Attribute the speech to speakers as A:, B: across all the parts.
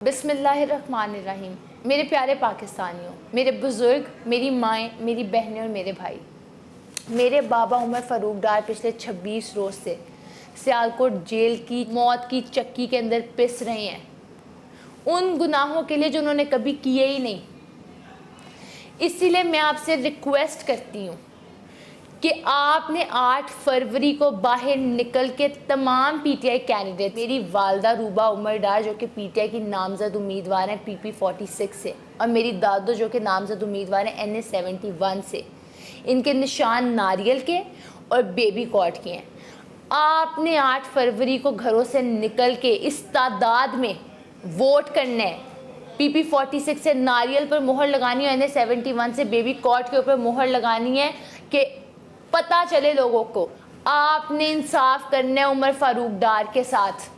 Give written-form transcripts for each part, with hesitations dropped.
A: बिस्मिल्लाहिर्रहमानिर्रहीम। मेरे प्यारे पाकिस्तानियों, मेरे बुज़ुर्ग, मेरी माएँ, मेरी बहनें और मेरे भाई, मेरे बाबा उमर फ़ारूक डार पिछले 26 रोज़ से सियालकोट जेल की मौत की चक्की के अंदर पिस रहे हैं, उन गुनाहों के लिए जो उन्होंने कभी किए ही नहीं। इसीलिए मैं आपसे रिक्वेस्ट करती हूँ कि आपने 8 फरवरी को बाहर निकल के तमाम पीटीआई कैंडिडेट, मेरी वालदा रूबा उमर डार जो कि पीटीआई की नामजद उम्मीदवार हैं PP 46 से, और मेरी दादो जो कि नामजद उम्मीदवार हैं NA 71 से, इनके निशान नारियल के और बेबी कॉट के हैं। आपने 8 फरवरी को घरों से निकल के इस तादाद में वोट करना है। PP 46 से नारियल पर मोहर लगानी है, NA 71 से बेबी कॉट के ऊपर मोहर लगानी है कि पता चले लोगों को आपने इंसाफ करना है उमर फ़ारूक डार के साथ,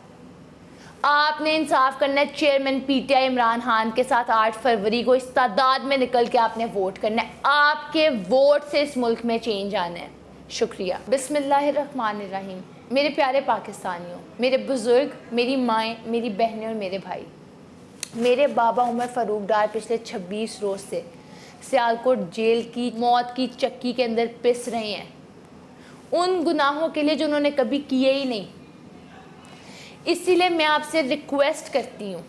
A: आपने इंसाफ करना है चेयरमैन PTI इमरान खान के साथ। 8 फरवरी को इस तादाद में निकल के आपने वोट करना है। आपके वोट से इस मुल्क में चेंज आना है। शुक्रिया। बिस्मिल्लाहिर्रहमानिर्रहीम। मेरे प्यारे पाकिस्तानियों, मेरे बुज़ुर्ग, मेरी माएँ, मेरी बहनें और मेरे भाई, मेरे बाबा उमर फ़ारूक डार पिछले 26 रोज़ से सियालकोट जेल की मौत की चक्की के अंदर पिस रहे हैं, उन गुनाहों के लिए जो उन्होंने कभी किए ही नहीं। इसीलिए मैं आपसे रिक्वेस्ट करती हूँ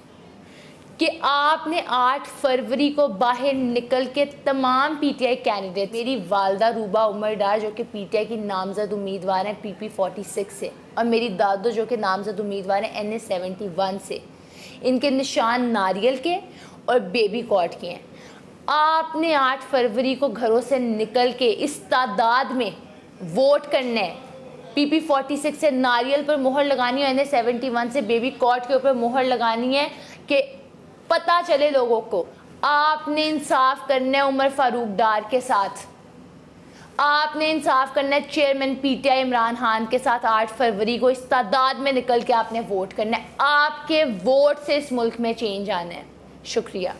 A: कि आपने 8 फरवरी को बाहर निकल के तमाम पीटीआई कैंडिडेट, मेरी वालदा रूबा उमर डार जो कि पीटीआई की नामजद उम्मीदवार हैं PP 46 से, और मेरी दादो जो कि नामजद उम्मीदवार हैं NA 71 से, इनके निशान नारियल के और बेबी कॉट के हैं। आपने 8 फरवरी को घरों से निकल के इस तादाद में वोट करना है। PP 46 से नारियल पर मोहर लगानी है, NA 71 से बेबी कॉट के ऊपर मोहर लगानी है कि पता चले लोगों को आपने इंसाफ करना है उमर फ़ारूक डार के साथ, आपने इंसाफ करना है चेयरमैन PTI इमरान खान के साथ। 8 फरवरी को इस तादाद में निकल के आपने वोट करना है। आपके वोट से इस मुल्क में चेंज आना है। शुक्रिया।